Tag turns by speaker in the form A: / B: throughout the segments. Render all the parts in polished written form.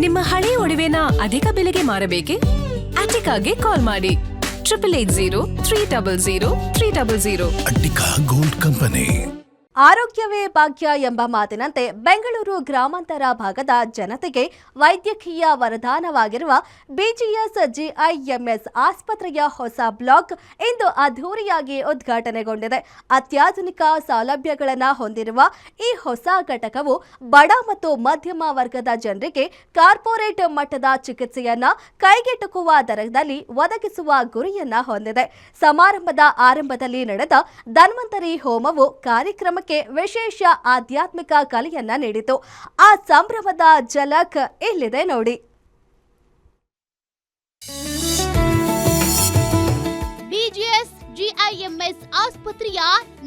A: ನಿಮ್ಮ ಹಳೆಯ ಒಡವೆನ ಅಧಿಕ ಬೆಲೆಗೆ ಮಾರಬೇಕೆ? ಅಟಿಕಾಗೆ ಕಾಲ್ ಮಾಡಿ 8880
B: ಅಟ್ಟಿಕಾ ಗೋಲ್ಡ್ ಕಂಪನಿ.
C: ಆರೋಗ್ಯವೇ ಭಾಗ್ಯ ಎಂಬ ಮಾತಿನಂತೆ ಬೆಂಗಳೂರು ಗ್ರಾಮಾಂತರ ಭಾಗದ ಜನತೆಗೆ ವೈದ್ಯಕೀಯ ವರದಾನವಾಗಿರುವ ಬಿಜಿಎಸ್ ಜಿಐಎಂಎಸ್ ಆಸ್ಪತ್ರೆಯ ಹೊಸ ಬ್ಲಾಕ್ ಇಂದು ಅದ್ಧೂರಿಯಾಗಿ ಉದ್ಘಾಟನೆಗೊಂಡಿದೆ. ಅತ್ಯಾಧುನಿಕ ಸೌಲಭ್ಯಗಳನ್ನು ಹೊಂದಿರುವ ಈ ಹೊಸ ಘಟಕವು ಬಡ ಮತ್ತು ಮಧ್ಯಮ ವರ್ಗದ ಜನರಿಗೆ ಕಾರ್ಪೊರೇಟ್ ಮಟ್ಟದ ಚಿಕಿತ್ಸೆಯನ್ನ ಕೈಗೆಟುಕುವ ದರದಲ್ಲಿ ಒದಗಿಸುವ ಗುರಿಯನ್ನ ಹೊಂದಿದೆ. ಸಮಾರಂಭದ ಆರಂಭದಲ್ಲಿ ನಡೆದ ಧನ್ವಂತರಿ ಹೋಮವು ಕಾರ್ಯಕ್ರಮ ವಿಶೇಷ ಆಧ್ಯಾತ್ಮಿಕ ಕಲೆಯನ್ನ ನೀಡಿತು. ಆ ಸಂಭ್ರಮದ ಝಲಕ್ ಇಲ್ಲಿದೆ ನೋಡಿ.
D: ಬಿಜಿಎಸ್ ಜಿಐಎಂಎಸ್ ಆಸ್ಪತ್ರೆಯ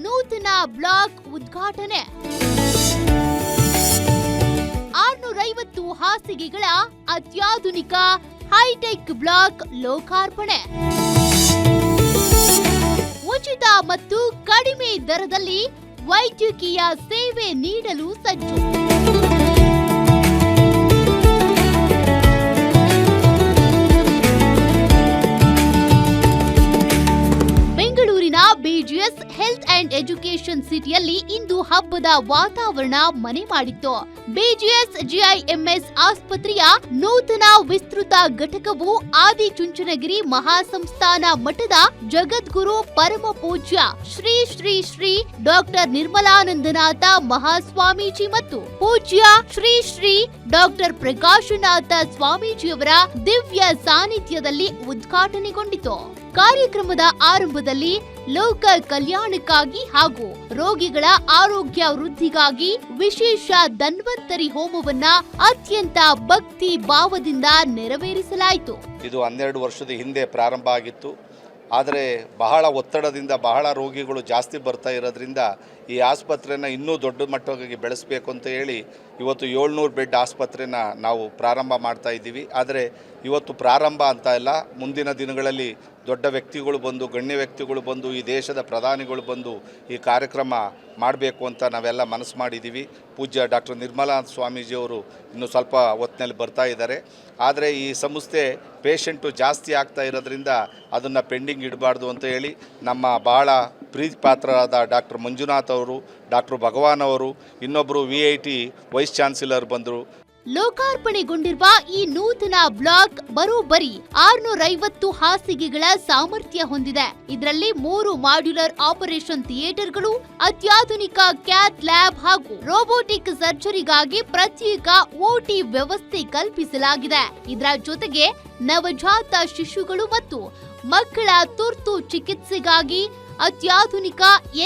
D: ನೂತನ ಬ್ಲಾಕ್ ಉದ್ಘಾಟನೆ. 650 ಹಾಸಿಗೆಗಳ ಅತ್ಯಾಧುನಿಕ ಹೈಟೆಕ್ ಬ್ಲಾಕ್ ಲೋಕಾರ್ಪಣೆ. ಉಚಿತ ಮತ್ತು ಕಡಿಮೆ ದರದಲ್ಲಿ ವೈದ್ಯಕೀಯ ಸೇವೆ ನೀಡಲು ಸಜ್ಜು. ಬೆಂಗಳೂರಿನ ಬಿಜಿಎಸ್ ಹೆಲ್ತ್ ಅಂಡ್ ಎಜುಕೇಶನ್ ಸಿಟಿಯಲ್ಲಿ ಇಂದು ಹಬ್ಬದ ವಾತಾವರಣ ಮನೆ ಮಾಡಿತ್ತು. ಬಿಜಿಎಸ್ ಜಿಐಎಂಎಸ್ ಆಸ್ಪತ್ರೆಯ ನೂತನ ವಿಸ್ತೃತ ಘಟಕವು ಆದಿಚುಂಚನಗಿರಿ ಮಹಾಸಂಸ್ಥಾನ ಮಠದ ಜಗದ್ಗುರು ಪರಮ ಪೂಜ್ಯ ಶ್ರೀ ಶ್ರೀ ಶ್ರೀ ಡಾಕ್ಟರ್ ನಿರ್ಮಲಾನಂದನಾಥ ಮಹಾಸ್ವಾಮೀಜಿ ಮತ್ತು ಪೂಜ್ಯ ಶ್ರೀ ಶ್ರೀ ಡಾಕ್ಟರ್ ಪ್ರಕಾಶನಾಥ ಸ್ವಾಮೀಜಿಯವರ ದಿವ್ಯ ಸಾನ್ನಿಧ್ಯದಲ್ಲಿ ಉದ್ಘಾಟನೆಗೊಂಡಿತು. ಕಾರ್ಯಕ್ರಮದ ಆರಂಭದಲ್ಲಿ ಲೋಕ ಕಲ್ಯಾಣಕ್ಕಾಗಿ ಹಾಗೂ ರೋಗಿಗಳ ಆರೋಗ್ಯ ವೃದ್ಧಿಗಾಗಿ ವಿಶೇಷ ಧನ್ವಂತರಿ ಹೋಮವನ್ನ ಅತ್ಯಂತ ಭಕ್ತಿ ಭಾವದಿಂದ ನೆರವೇರಿಸಲಾಯಿತು.
E: ಇದು 12 ವರ್ಷದ ಹಿಂದೆ ಪ್ರಾರಂಭ ಆಗಿತ್ತು. ಆದರೆ ಬಹಳ ಒತ್ತಡದಿಂದ ಬಹಳ ರೋಗಿಗಳು ಜಾಸ್ತಿ ಬರ್ತಾ ಇರೋದ್ರಿಂದ ಈ ಆಸ್ಪತ್ರೆನ ಇನ್ನೂ ದೊಡ್ಡ ಮಟ್ಟವಾಗಿ ಬೆಳೆಸಬೇಕು ಅಂತ ಹೇಳಿ ಇವತ್ತು 700 ಬೆಡ್ ಆಸ್ಪತ್ರೆನ ನಾವು ಪ್ರಾರಂಭ ಮಾಡ್ತಾ ಇದ್ದೀವಿ. ಆದರೆ ಇವತ್ತು ಪ್ರಾರಂಭ ಅಂತ ಇಲ್ಲ, ಮುಂದಿನ ದಿನಗಳಲ್ಲಿ ದೊಡ್ಡ ವ್ಯಕ್ತಿಗಳು ಬಂದು, ಗಣ್ಯ ವ್ಯಕ್ತಿಗಳು ಬಂದು, ಈ ದೇಶದ ಪ್ರಧಾನಿಗಳು ಬಂದು ಈ ಕಾರ್ಯಕ್ರಮ ಮಾಡಬೇಕು ಅಂತ ನಾವೆಲ್ಲ ಮನಸ್ಸು ಮಾಡಿದ್ದೀವಿ. ಪೂಜ್ಯ ಡಾಕ್ಟರ್ ನಿರ್ಮಲಾ ಸ್ವಾಮೀಜಿಯವರು ಇನ್ನು ಸ್ವಲ್ಪ ಹೊತ್ತಿನಲ್ಲಿ ಬರ್ತಾ ಇದ್ದಾರೆ. ಆದರೆ ಈ ಸಂಸ್ಥೆ ಪೇಷಂಟು ಜಾಸ್ತಿ ಆಗ್ತಾ ಇರೋದ್ರಿಂದ ಅದನ್ನು ಪೆಂಡಿಂಗ್ ಇಡಬಾರ್ದು ಅಂತ ಹೇಳಿ ನಮ್ಮ ಬಹಳ ಪ್ರೀತಿ ಪಾತ್ರರಾದ ಡಾಕ್ಟರ್ ಮಂಜುನಾಥ್ ಅವರು, ಡಾಕ್ಟರ್ ಭಗವಾನ್ ಅವರು, ಇನ್ನೊಬ್ಬರು VIT ವೈಸ್ ಚಾನ್ಸಲರ್ ಬಂದರು.
D: ಲೋಕಾರ್ಪಣೆಗೊಂಡಿರುವ ಈ ನೂತನ ಬ್ಲಾಕ್ ಬರೋಬ್ಬರಿ 650 ಹಾಸಿಗೆಗಳ ಸಾಮರ್ಥ್ಯ ಹೊಂದಿದೆ. ಇದರಲ್ಲಿ 3 ಮಾಡ್ಯುಲರ್ ಆಪರೇಷನ್ ಥಿಯೇಟರ್ಗಳು, ಅತ್ಯಾಧುನಿಕ ಕ್ಯಾತ್ ಲ್ಯಾಬ್ ಹಾಗೂ ರೋಬೋಟಿಕ್ ಸರ್ಜರಿಗಾಗಿ ಪ್ರತ್ಯೇಕ OT ವ್ಯವಸ್ಥೆ ಕಲ್ಪಿಸಲಾಗಿದೆ. ಇದರ ಜೊತೆಗೆ ನವಜಾತ ಶಿಶುಗಳು ಮತ್ತು ಮಕ್ಕಳ ತುರ್ತು ಚಿಕಿತ್ಸೆಗಾಗಿ ಅತ್ಯಾಧುನಿಕ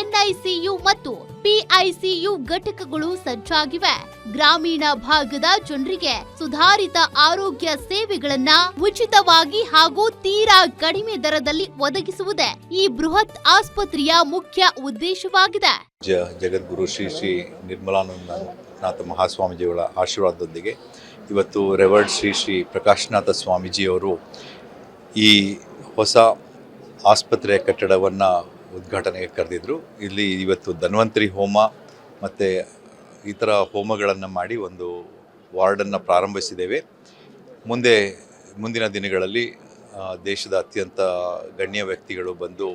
D: NICU ಮತ್ತು PICU ಘಟಕಗಳು ಸಜ್ಜಾಗಿವೆ. ಗ್ರಾಮೀಣ ಭಾಗದ ಜನರಿಗೆ ಸುಧಾರಿತ ಆರೋಗ್ಯ ಸೇವೆಗಳನ್ನ ಉಚಿತವಾಗಿ ಹಾಗೂ ತೀರಾ ಕಡಿಮೆ ದರದಲ್ಲಿ ಒದಗಿಸುವುದೇ ಈ ಬೃಹತ್ ಆಸ್ಪತ್ರೆಯ ಮುಖ್ಯ ಉದ್ದೇಶವಾಗಿದೆ.
F: ಜಗದ್ಗುರು ಶ್ರೀ ಶ್ರೀ ನಿರ್ಮಲಾನಂದನಾಥ ಮಹಾಸ್ವಾಮೀಜಿಯವರ ಆಶೀರ್ವಾದದೊಂದಿಗೆ ಇವತ್ತು ರೆವರ್ಡ್ ಶ್ರೀ ಶ್ರೀ ಪ್ರಕಾಶನಾಥ ಸ್ವಾಮೀಜಿಯವರು ಈ ಹೊಸ ಆಸ್ಪತ್ರೆಯ ಕಟ್ಟಡವನ್ನು ಉದ್ಘಾಟನೆಗೆ ಕರೆದಿದ್ದರು. ಇಲ್ಲಿ ಇವತ್ತು ಧನ್ವಂತರಿ ಹೋಮ ಮತ್ತು ಇತರ ಹೋಮಗಳನ್ನು ಮಾಡಿ ಒಂದು ವಾರ್ಡನ್ನು ಪ್ರಾರಂಭಿಸಿದ್ದೇವೆ. ಮುಂದಿನ ದಿನಗಳಲ್ಲಿ ದೇಶದ ಅತ್ಯಂತ ಗಣ್ಯ ವ್ಯಕ್ತಿಗಳು ಬಂದು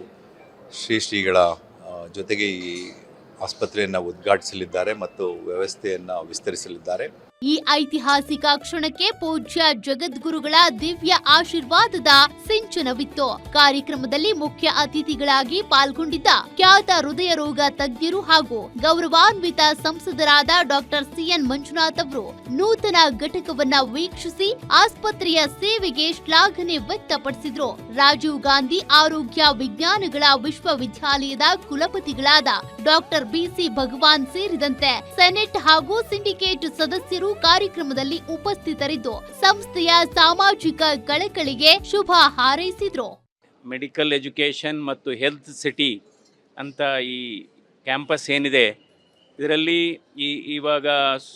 F: ಶ್ರೀಗಳ ಜೊತೆಗೆ ಈ ಆಸ್ಪತ್ರೆಯನ್ನು ಉದ್ಘಾಟಿಸಲಿದ್ದಾರೆ ಮತ್ತು ವ್ಯವಸ್ಥೆಯನ್ನು ವಿಸ್ತರಿಸಲಿದ್ದಾರೆ.
D: ಈ ಐತಿಹಾಸಿಕ ಕ್ಷಣಕ್ಕೆ ಪೂಜ್ಯ ಜಗದ್ಗುರುಗಳ ದಿವ್ಯ ಆಶೀರ್ವಾದದ ಸಿಂಚನವಿತ್ತು. ಕಾರ್ಯಕ್ರಮದಲ್ಲಿ ಮುಖ್ಯ ಅತಿಥಿಗಳಾಗಿ ಪಾಲ್ಗೊಂಡಿದ್ದ ಖ್ಯಾತ ಹೃದಯ ರೋಗ ತಜ್ಞರು ಹಾಗೂ ಗೌರವಾನ್ವಿತ ಸಂಸದರಾದ ಡಾಕ್ಟರ್ CN ಮಂಜುನಾಥ್ ಅವರು ನೂತನ ಘಟಕವನ್ನ ವೀಕ್ಷಿಸಿ ಆಸ್ಪತ್ರೆಯ ಸೇವೆಗೆ ಶ್ಲಾಘನೆ ವ್ಯಕ್ತಪಡಿಸಿದ್ರು. ರಾಜೀವ್ ಗಾಂಧಿ ಆರೋಗ್ಯ ವಿಜ್ಞಾನಗಳ ವಿಶ್ವವಿದ್ಯಾಲಯದ ಕುಲಪತಿಗಳಾದ ಡಾಕ್ಟರ್ BC ಭಗವಾನ್ ಸೇರಿದಂತೆ ಸೆನೆಟ್ ಹಾಗೂ ಸಿಂಡಿಕೇಟ್ ಸದಸ್ಯರು ಕಾರ್ಯಕ್ರಮದಲ್ಲಿ ಉಪಸ್ಥಿತರಿದ್ದು ಸಂಸ್ಥೆಯ ಸಾಮಾಜಿಕ ಕಳಕಳಿಗೆ ಶುಭ ಹಾರೈಸಿದ್ರು.
G: ಮೆಡಿಕಲ್ ಎಜುಕೇಷನ್ ಮತ್ತು ಹೆಲ್ತ್ ಸಿಟಿ ಅಂತ ಈ ಕ್ಯಾಂಪಸ್ ಏನಿದೆ, ಇದರಲ್ಲಿ ಇವಾಗ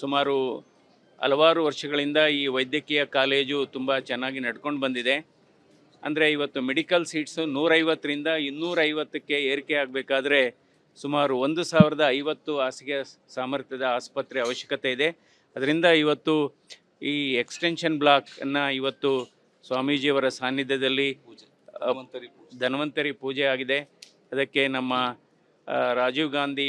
G: ಸುಮಾರು ಹಲವಾರು ವರ್ಷಗಳಿಂದ ಈ ವೈದ್ಯಕೀಯ ಕಾಲೇಜು ತುಂಬ ಚೆನ್ನಾಗಿ ನಡ್ಕೊಂಡು ಬಂದಿದೆ. ಅಂದರೆ ಇವತ್ತು ಮೆಡಿಕಲ್ ಸೀಟ್ಸು 150ರಿಂದ 250ಕ್ಕೆ ಏರಿಕೆ ಆಗಬೇಕಾದ್ರೆ ಸುಮಾರು 1050 ಹಾಸಿಗೆ ಸಾಮರ್ಥ್ಯದ ಆಸ್ಪತ್ರೆ ಅವಶ್ಯಕತೆ ಇದೆ. ಅದರಿಂದ ಇವತ್ತು ಈ ಎಕ್ಸ್ಟೆನ್ಷನ್ ಬ್ಲಾಕನ್ನು ಇವತ್ತು ಸ್ವಾಮೀಜಿಯವರ ಸಾನ್ನಿಧ್ಯದಲ್ಲಿ ಧನ್ವಂತರಿ ಪೂಜೆ ಆಗಿದೆ. ಅದಕ್ಕೆ ನಮ್ಮ ರಾಜೀವ್ ಗಾಂಧಿ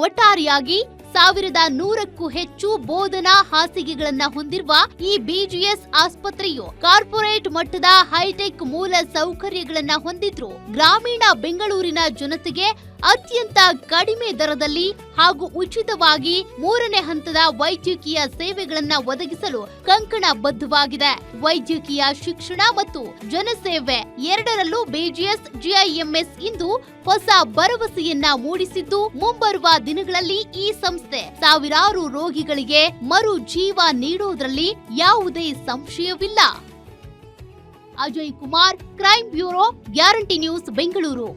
D: ಒಟ್ಟಾರೆಯಾಗಿ 1100ಕ್ಕೂ ಹೆಚ್ಚು ಬೋಧನಾ ಹಾಸಿಗೆಗಳನ್ನ ಹೊಂದಿರುವ ಈ ಬಿಜಿಎಸ್ ಆಸ್ಪತ್ರೆಯು ಕಾರ್ಪೊರೇಟ್ ಮಟ್ಟದ ಹೈಟೆಕ್ ಮೂಲ ಸೌಕರ್ಯಗಳನ್ನ ಹೊಂದಿದ್ರು ಗ್ರಾಮೀಣ ಬೆಂಗಳೂರಿನ ಜನತೆಗೆ ಅತ್ಯಂತ ಕಡಿಮೆ ದರದಲ್ಲಿ ಹಾಗೂ ಉಚಿತವಾಗಿ 3ನೇ ಹಂತದ ವೈದ್ಯಕೀಯ ಸೇವೆಗಳನ್ನ ಒದಗಿಸಲು ಕಂಕಣಬದ್ಧವಾಗಿದೆ. ವೈದ್ಯಕೀಯ ಶಿಕ್ಷಣ ಮತ್ತು ಜನಸೇವೆ ಎರಡರಲ್ಲೂ ಬಿಜಿಎಸ್ ಜಿಐಎಂಎಸ್ ಇಂದು ಹೊಸ ಭರವಸೆಯನ್ನ ಮೂಡಿಸಿದ್ದು, ಮುಂಬರುವ ದಿನಗಳಲ್ಲಿ ಈ ಸಂಸ್ಥೆ ಸಾವಿರಾರು ರೋಗಿಗಳಿಗೆ ಮರು ಜೀವ ನೀಡುವುದರಲ್ಲಿ ಯಾವುದೇ ಸಂಶಯವಿಲ್ಲ. Ajay Kumar, crime bureau, guarantee news, Bengaluru.